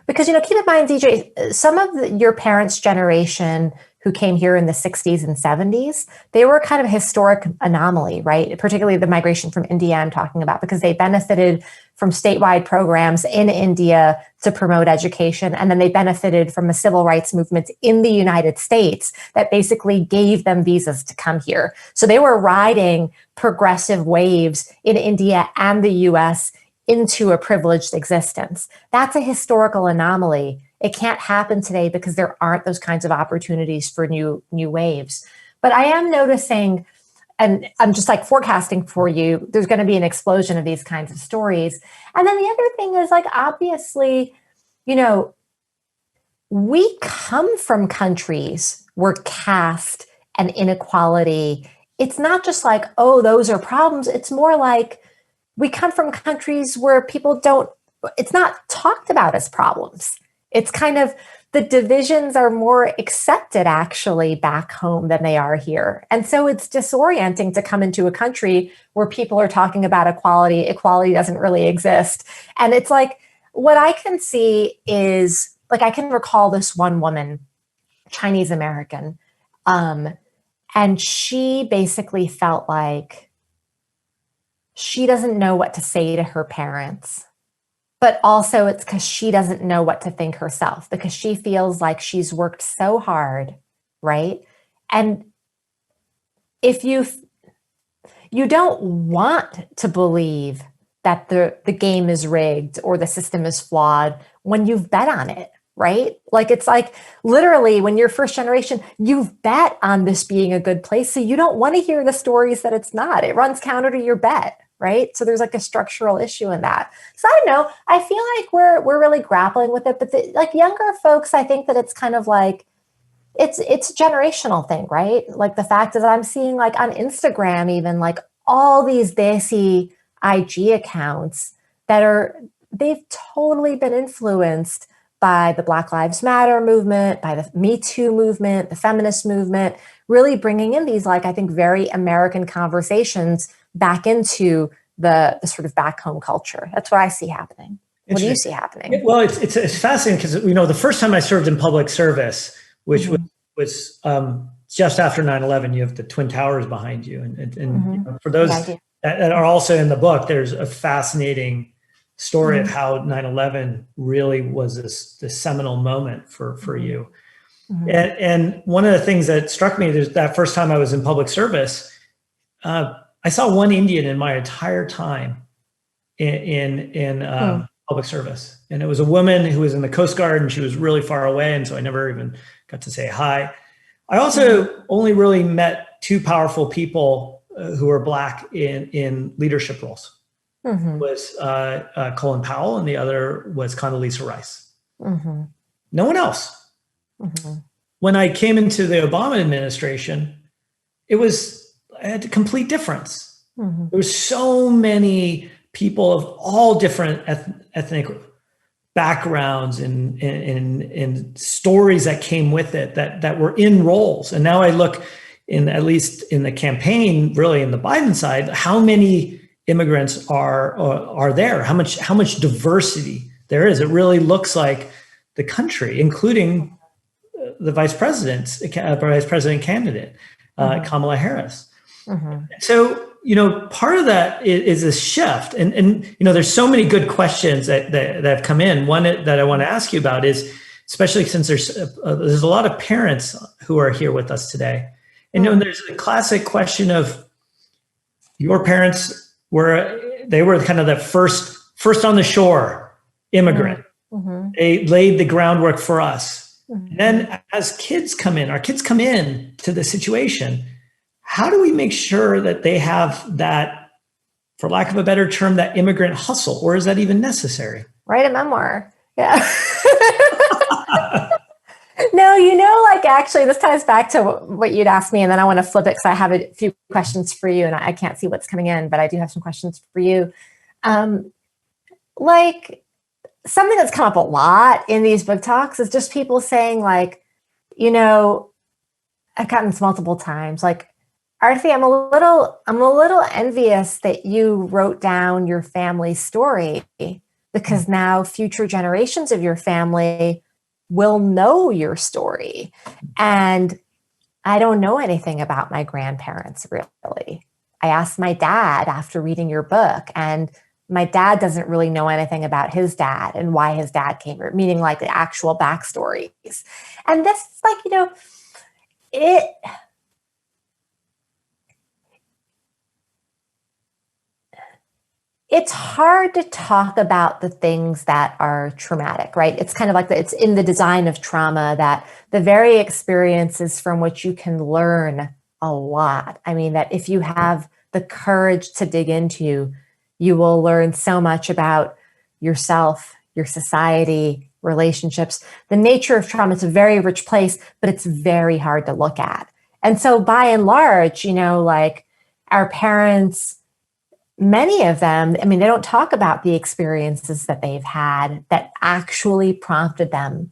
Because, keep in mind, DJ, some of your parents' generation who came here in the 60s and 70s, they were kind of a historic anomaly, right? Particularly the migration from India I'm talking about, because they benefited from statewide programs in India to promote education. And then they benefited from a civil rights movement in the United States that basically gave them visas to come here. So they were riding progressive waves in India and the US into a privileged existence. That's a historical anomaly. It can't happen today because there aren't those kinds of opportunities for new waves. But I am noticing, and I'm just like forecasting for you, there's going to be an explosion of these kinds of stories. And then the other thing is, like, obviously, we come from countries where caste and inequality, it's not just like, oh, those are problems. It's more like we come from countries where people it's not talked about as problems. It's kind of, the divisions are more accepted actually back home than they are here. And so it's disorienting to come into a country where people are talking about equality. Equality doesn't really exist. And it's like, what I can see is, like, I can recall this one woman, Chinese American, and she basically felt like she doesn't know what to say to her parents. But also it's because she doesn't know what to think herself, because she feels like she's worked so hard, right? And if you don't want to believe that the game is rigged or the system is flawed when you've bet on it, right? Like, it's like literally when you're first generation, you've bet on this being a good place. So you don't want to hear the stories that it's not. It runs counter to your bet. Right. So there's like a structural issue in that. So I don't know. I feel like we're really grappling with it. But like younger folks, I think that it's kind of like it's a generational thing, right? Like the fact is I'm seeing, like, on Instagram, even, like, all these desi IG accounts they've totally been influenced by the Black Lives Matter movement, by the Me Too movement, the feminist movement, really bringing in these, like, I think, very American conversations back into the sort of back home culture. That's what I see happening. What do you see happening? Well, it's fascinating because, the first time I served in public service, which was just after 9/11, you have the Twin Towers behind you. And for those that are also in the book, there's a fascinating story of how 9/11 really was this seminal moment for you. And one of the things that struck me is that first time I was in public service, I saw one Indian in my entire time in public service. And it was a woman who was in the Coast Guard, and she was really far away. And so I never even got to say hi. I also only really met two powerful people who were Black in leadership roles. Was Colin Powell, and the other was Condoleezza Rice. No one else. When I came into the Obama administration, I had a complete difference. There was so many people of all different ethnic backgrounds and stories that came with it that were in roles. And now I look at least in the campaign, really in the Biden side, how many immigrants are there? How much diversity there is? It really looks like the country, including the vice president candidate, Kamala Harris. So, part of that is a shift. And there's so many good questions that have come in. One that I want to ask you about is, especially since there's a lot of parents who are here with us today. And there's a classic question of, your parents were kind of the first on the shore immigrant. They laid the groundwork for us. And then as our kids come in to the situation, how do we make sure that they have that, for lack of a better term, that immigrant hustle, or is that even necessary? Write a memoir. Yeah. No, actually, this ties back to what you'd asked me, and then I want to flip it because I have a few questions for you, and I can't see what's coming in, but I do have some questions for you. Something that's come up a lot in these book talks is just people saying, I've gotten this multiple times, Aarti, I'm a little envious that you wrote down your family story, because now future generations of your family will know your story. And I don't know anything about my grandparents, really. I asked my dad after reading your book, and my dad doesn't really know anything about his dad and why his dad came here, meaning the actual backstories. And this is it's hard to talk about the things that are traumatic, right? It's kind of it's in the design of trauma that the very experiences from which you can learn a lot. I mean, that if you have the courage to dig into, you will learn so much about yourself, your society, relationships. The nature of trauma is a very rich place, but it's very hard to look at. And so by and large, our parents, many of them, they don't talk about the experiences that they've had that actually prompted them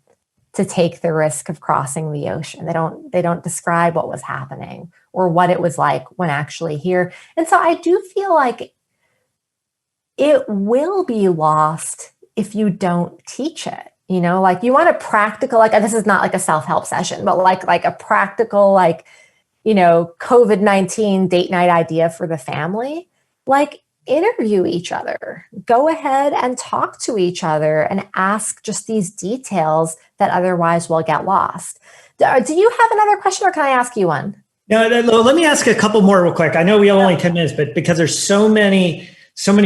to take the risk of crossing the ocean. They don't describe what was happening or what it was like when actually here. And so I do feel like it will be lost if you don't teach it. You want a practical, this is not a self-help session, but a practical, COVID-19 date night idea for the family. Interview each other, go ahead and talk to each other and ask just these details that otherwise will get lost. Do you have another question, or can I ask you one? No, let me ask a couple more real quick. I know we have only 10 minutes, but because there's so many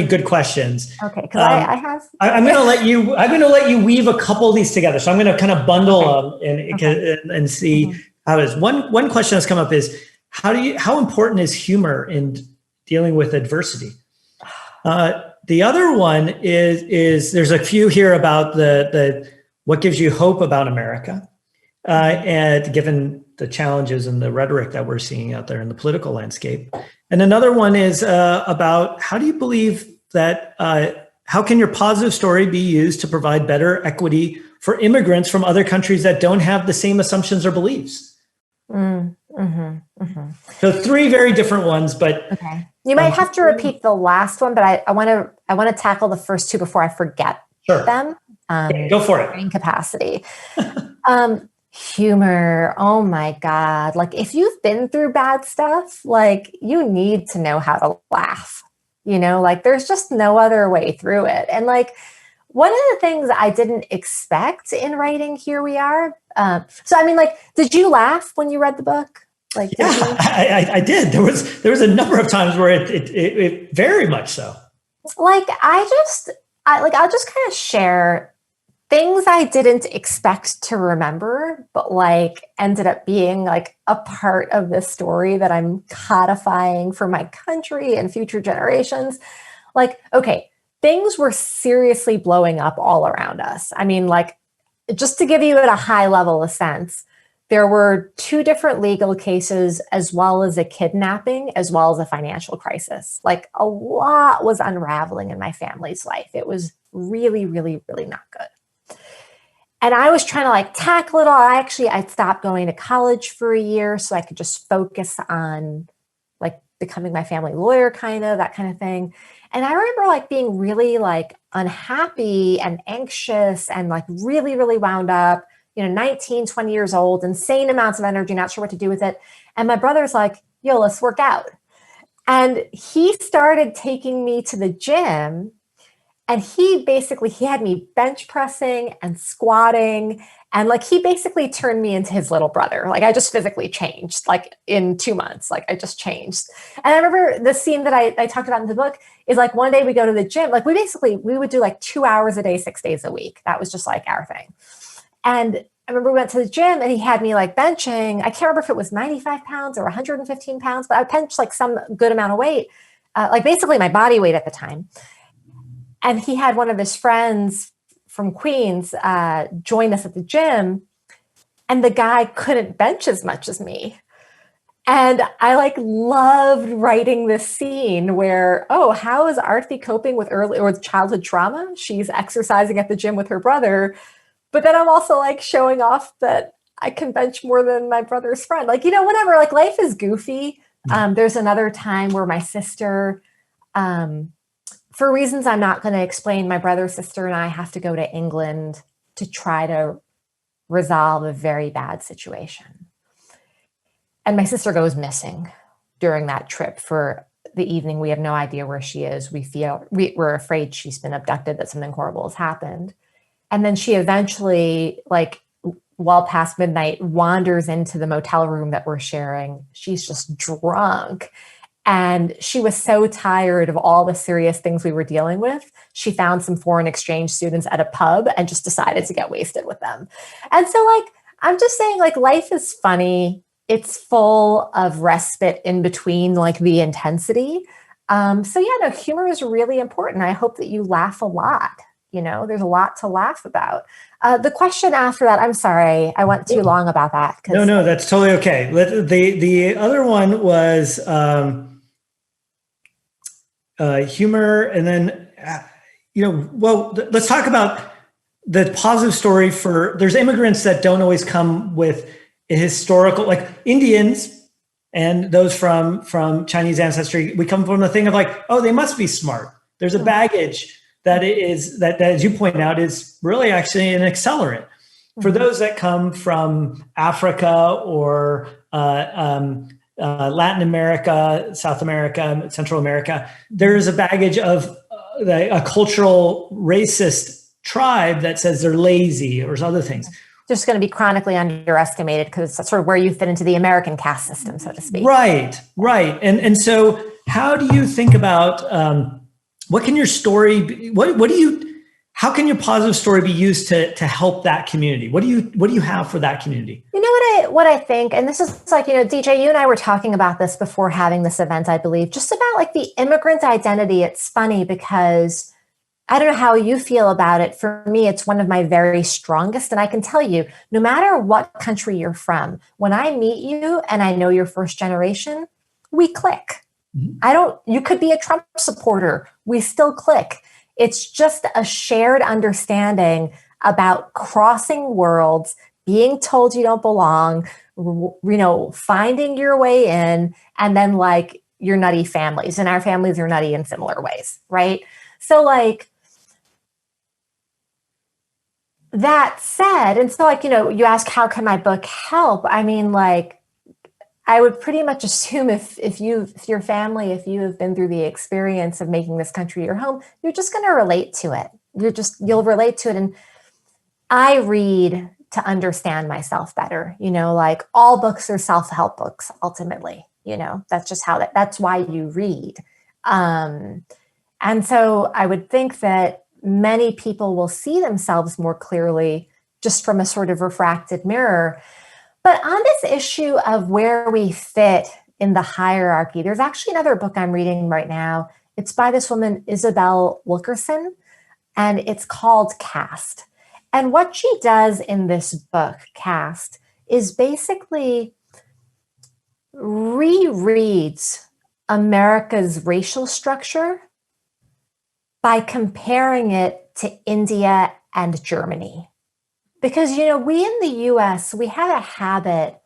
good questions. Okay, because I have. I'm going to let you weave a couple of these together. So I'm going to kind of bundle them and see how it is. One question that's come up is, how important is humor in dealing with adversity? The other one is there's a few here about the what gives you hope about America, and given the challenges and the rhetoric that we're seeing out there in the political landscape. And another one is about how do you believe that how can your positive story be used to provide better equity for immigrants from other countries that don't have the same assumptions or beliefs? So three very different ones, but okay. You might have to repeat the last one, but I want to tackle the first two before I forget Sure. them. Go for it. Brain capacity. Humor. Oh my God. Like if you've been through bad stuff, like you need to know how to laugh, like there's just no other way through it. And like, one of the things I didn't expect in writing Here We Are. So, I mean, like, did you laugh when you read the book? Like, yeah, I did. There was a number of times where it very much so. Like, I'll just kind of share things I didn't expect to remember, but like ended up being like a part of this story that I'm codifying for my country and future generations. Like, okay, things were seriously blowing up all around us. I mean, like, just to give you at a high level a sense, there were 2 different legal cases, as well as a kidnapping, as well as a financial crisis. Like a lot was unraveling in my family's life. It was really, really, really not good. And I was trying to like tackle it all. I'd stopped going to college for a year so I could just focus on like becoming my family lawyer, that kind of thing. And I remember like being really like unhappy and anxious and like really, really wound up, 19, 20 years old, insane amounts of energy, not sure what to do with it. And my brother's like, yo, let's work out. And he started taking me to the gym. And he had me bench pressing and squatting. And like, he basically turned me into his little brother. Like I just physically changed, like in 2 months, like I just changed. And I remember the scene that I talked about in the book is like one day we go to the gym, like we would do like 2 hours a day, 6 days a week. That was just like our thing. And I remember we went to the gym and he had me like benching. I can't remember if it was 95 pounds or 115 pounds, but I benched like some good amount of weight, like basically my body weight at the time. And he had one of his friends from Queens join us at the gym, and the guy couldn't bench as much as me. And I like loved writing this scene where, oh, how is Aarti coping with early or with childhood trauma? She's exercising at the gym with her brother, but then I'm also like showing off that I can bench more than my brother's friend. Like, whatever, like life is goofy. There's another time where my sister, for reasons I'm not going to explain, my brother, sister, and I have to go to England to try to resolve a very bad situation. And my sister goes missing during that trip for the evening. We have no idea where she is. We're afraid she's been abducted, that something horrible has happened. And then she eventually, like, well past midnight, wanders into the motel room that we're sharing. She's just drunk. And she was so tired of all the serious things we were dealing with. She found some foreign exchange students at a pub and just decided to get wasted with them. And so, like, I'm just saying, like, life is funny. It's full of respite in between, like, the intensity. So yeah, no, humor is really important. I hope that you laugh a lot. There's a lot to laugh about. The question after that, I'm sorry, I went too long about that. No, that's totally okay. The other one was humor, and then let's talk about the positive story there's immigrants that don't always come with a historical, like Indians and those from Chinese ancestry. We come from the thing of like, oh, they must be smart. There's a baggage that as you point out, is really actually an accelerant. For those that come from Africa or Latin America, South America, Central America, there's a baggage of a cultural racist tribe that says they're lazy or other things. Just going to be chronically underestimated because it's sort of where you fit into the American caste system, so to speak. Right. And so how do you think about what can your story be, how can your positive story be used to help that community? What do you have for that community? You know what I think, and this is like, DJ, you and I were talking about this before having this event, I believe, just about like the immigrant identity. It's funny because I don't know how you feel about it. For me, it's one of my very strongest. And I can tell you, no matter what country you're from, when I meet you and I know you're first generation, we click. You could be a Trump supporter. We still click. It's just a shared understanding about crossing worlds, being told you don't belong, finding your way in, and then like your nutty families. And our families are nutty in similar ways, right? So like, That said, and so like, you ask, how can my book help? I mean, like, I would pretty much assume if your family, if you have been through the experience of making this country your home, you're just going to relate to it. You'll relate to it. And I read to understand myself better, like all books are self-help books, ultimately, that's just that's why you read. And so I would think that many people will see themselves more clearly just from a sort of refracted mirror. But on this issue of where we fit in the hierarchy, there's actually another book I'm reading right now. It's by this woman, Isabel Wilkerson, and it's called Caste. And what she does in this book, Caste, is basically rereads America's racial structure by comparing it to India and Germany. Because, we in the US, we have a habit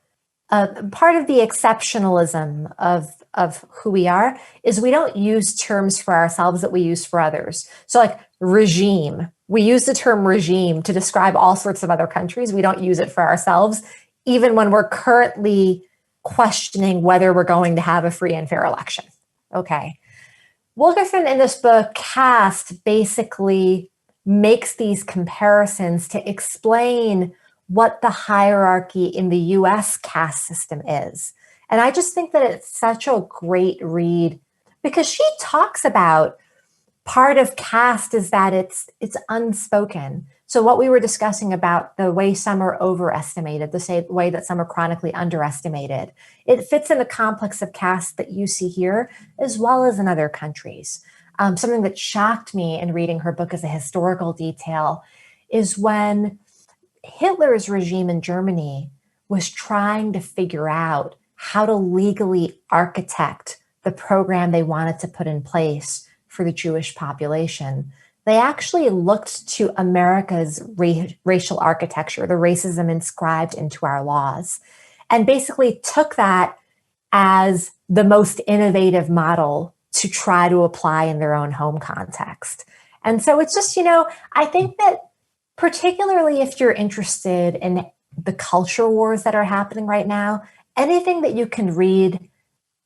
of, part of the exceptionalism of who we are is we don't use terms for ourselves that we use for others. So like regime, we use the term regime to describe all sorts of other countries. We don't use it for ourselves, even when we're currently questioning whether we're going to have a free and fair election. Okay. Wilkerson in this book, Caste, basically makes these comparisons to explain what the hierarchy in the US caste system is. And I just think that it's such a great read because she talks about part of caste is that it's unspoken. So what we were discussing about the way some are overestimated, the same way that some are chronically underestimated, it fits in the complex of caste that you see here, as well as in other countries. Something that shocked me in reading her book as a historical detail is when Hitler's regime in Germany was trying to figure out how to legally architect the program they wanted to put in place for the Jewish population. They actually looked to America's racial architecture, the racism inscribed into our laws, and basically took that as the most innovative model to try to apply in their own home context. And so it's just, I think that particularly if you're interested in the culture wars that are happening right now, anything that you can read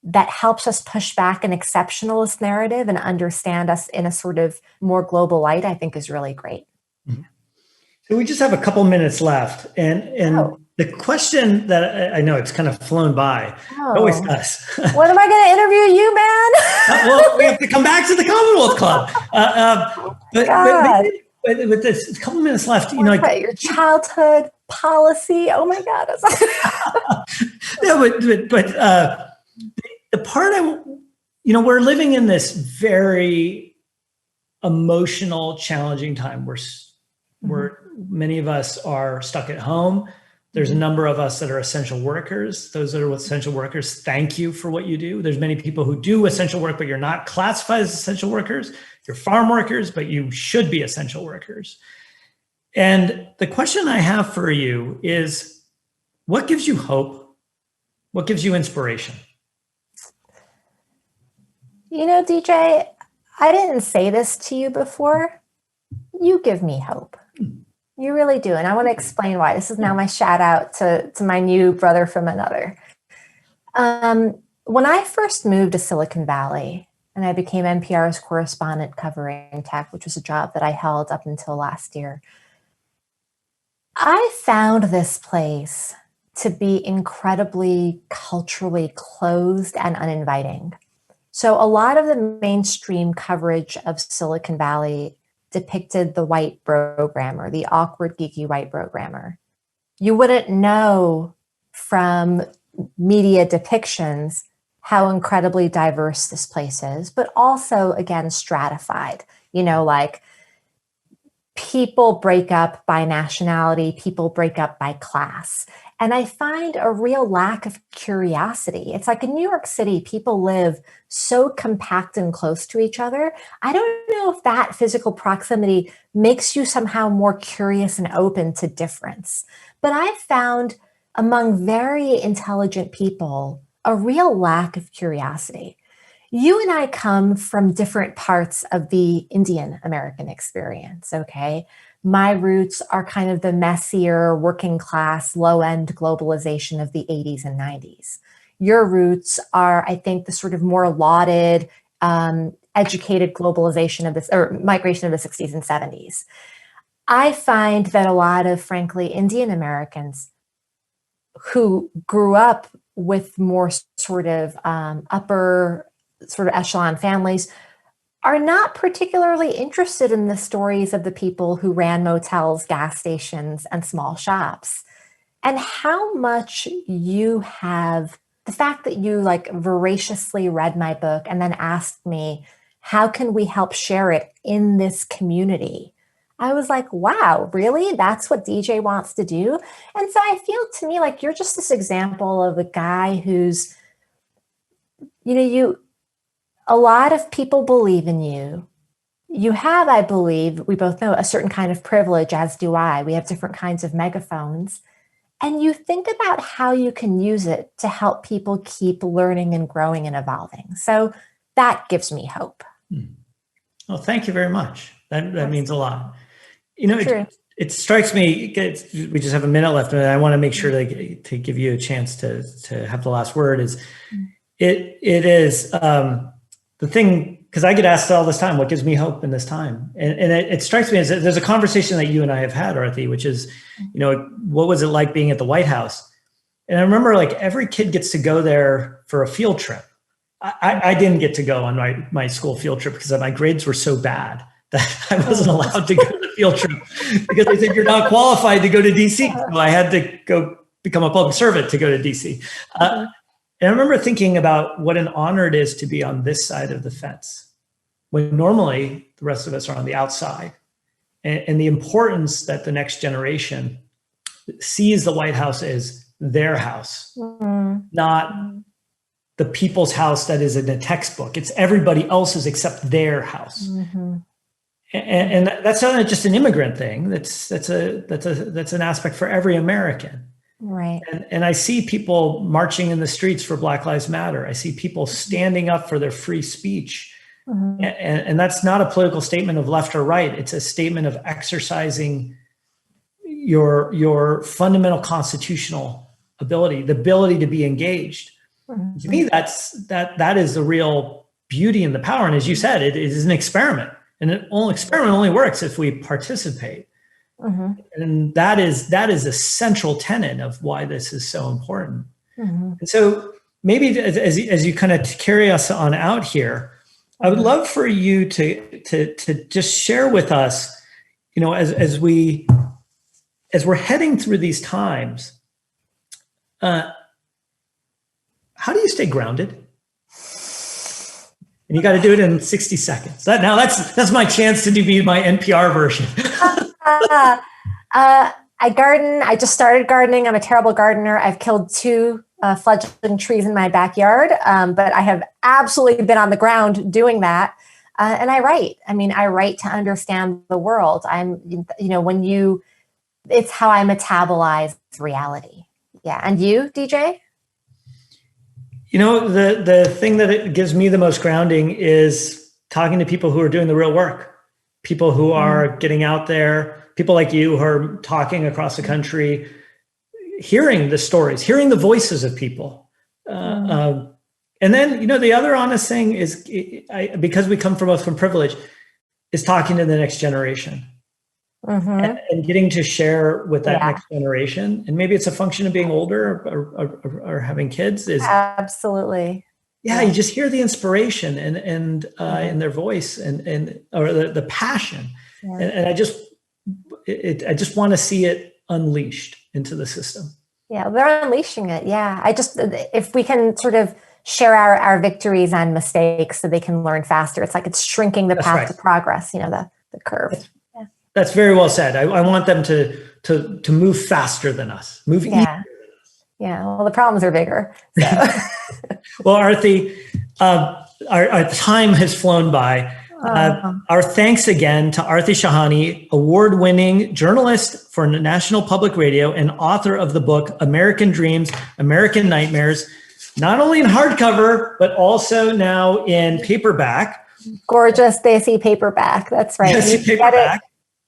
that helps us push back an exceptionalist narrative and understand us in a sort of more global light, I think is really great. So we just have a couple minutes left. And the question that I know it's kind of flown by, it always does. When am I going to interview you, man? Well, we have to come back to the Commonwealth Club. But with this couple minutes left, your childhood policy. Oh my God. No, but the part we're living in this very emotional, challenging time where many of us are stuck at home. There's a number of us that are essential workers. Those that are essential workers, thank you for what you do. There's many people who do essential work, but you're not classified as essential workers. You're farm workers, but you should be essential workers. And the question I have for you is, what gives you hope? What gives you inspiration? DJ, I didn't say this to you before. You give me hope. You really do. And I want to explain why. This is now my shout out to my new brother from another. When I first moved to Silicon Valley and I became NPR's correspondent covering tech, which was a job that I held up until last year, I found this place to be incredibly culturally closed and uninviting. So a lot of the mainstream coverage of Silicon Valley depicted the white programmer, the awkward, geeky white programmer. You wouldn't know from media depictions how incredibly diverse this place is, but also, again, stratified. Like people break up by nationality, people break up by class. And I find a real lack of curiosity. It's like in New York City, people live so compact and close to each other. I don't know if that physical proximity makes you somehow more curious and open to difference. But I've found among very intelligent people a real lack of curiosity. You and I come from different parts of the Indian American experience, okay? my roots are kind of the messier, working class, low end globalization of the 80s and 90s. Your roots are, I think, the sort of more lauded, educated globalization of this, or migration of the 60s and 70s. I find that a lot of, frankly, Indian Americans who grew up with more sort of upper sort of echelon families are not particularly interested in the stories of the people who ran motels, gas stations, and small shops. And how much you have, the fact that you like voraciously read my book and then asked me, how can we help share it in this community? I was like, wow, really? That's what DJ wants to do? And so I feel, to me, like you're just this example of a guy who's, a lot of people believe in you. You have, I believe, we both know, a certain kind of privilege, as do I. We have different kinds of megaphones. And you think about how you can use it to help people keep learning and growing and evolving. So that gives me hope. Well, thank you very much. That means a lot. It strikes me, we just have a minute left, and I want to make sure to give you a chance to have the last word. It is the thing, because I get asked all this time, what gives me hope in this time? And it strikes me as there's a conversation that you and I have had, Arthi, which is, what was it like being at the White House? And I remember like every kid gets to go there for a field trip. I didn't get to go on my school field trip because my grades were so bad that I wasn't allowed to go to the field trip because they said you're not qualified to go to DC. So I had to go become a public servant to go to DC. And I remember thinking about what an honor it is to be on this side of the fence, when normally the rest of us are on the outside, and the importance that the next generation sees the White House as their house, not the people's house that is in a textbook. It's everybody else's except their house. And that's not just an immigrant thing. That's an aspect for every American. Right. And I see people marching in the streets for Black Lives Matter. I see people standing up for their free speech. And that's not a political statement of left or right. It's a statement of exercising your fundamental constitutional ability, the ability to be engaged. To me, that is the real beauty and the power. And as you said, it is an experiment. And experiment only works if we participate. And that is a central tenet of why this is so important. And so maybe as you kind of carry us on out here, I would love for you to just share with us, as we're heading through these times, how do you stay grounded? And you got to do it in 60 seconds. That's my chance to be my NPR version. I garden. I just started gardening. I'm a terrible gardener. I've killed 2 fledgling trees in my backyard, but I have absolutely been on the ground doing that. And I write. I write to understand the world. It's how I metabolize reality. Yeah. And you, DJ? The thing that it gives me the most grounding is talking to people who are doing the real work, people who are getting out there, people like you who are talking across the country, hearing the stories, hearing the voices of people. And then, the other honest thing is, because we come from privilege, is talking to the next generation. And getting to share with that next generation. And maybe it's a function of being older or having kids. Absolutely. Yeah, you just hear the inspiration and in their voice and or the passion. Yeah. And I just want to see it unleashed into the system. Yeah, they're unleashing it. Yeah. If we can sort of share our victories and mistakes so they can learn faster, it's like it's shrinking the path to progress, the curve. That's very well said. I want them to move faster than us, move easier than us. Yeah. Well, the problems are bigger. So. Well, Arthi, our time has flown by. Our thanks again to Arthi Shahani, award-winning journalist for National Public Radio and author of the book American Dreams, American Nightmares, not only in hardcover, but also now in paperback. Gorgeous Desi paperback. That's right. Desi paperback.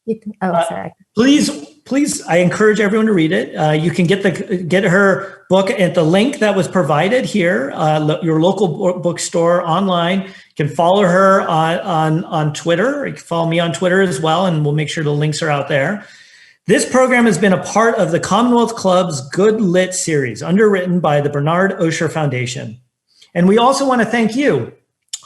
You can, sorry. Please, I encourage everyone to read it. You can get her book at the link that was provided here, your local bookstore online. You can follow her on Twitter. You can follow me on Twitter as well, and we'll make sure the links are out there. This program has been a part of the Commonwealth Club's Good Lit series, underwritten by the Bernard Osher Foundation. And we also want to thank you,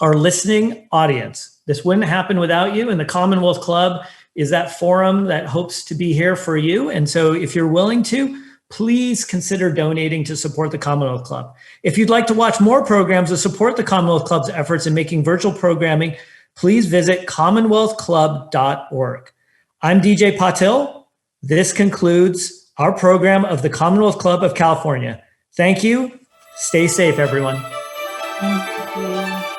our listening audience. This wouldn't happen without you, and the Commonwealth Club is that forum that hopes to be here for you. And so if you're willing to, please consider donating to support the Commonwealth Club. If you'd like to watch more programs to support the Commonwealth Club's efforts in making virtual programming, please visit commonwealthclub.org. I'm DJ Patil. This concludes our program of the Commonwealth Club of California. Thank you. Stay safe, everyone. Thank you.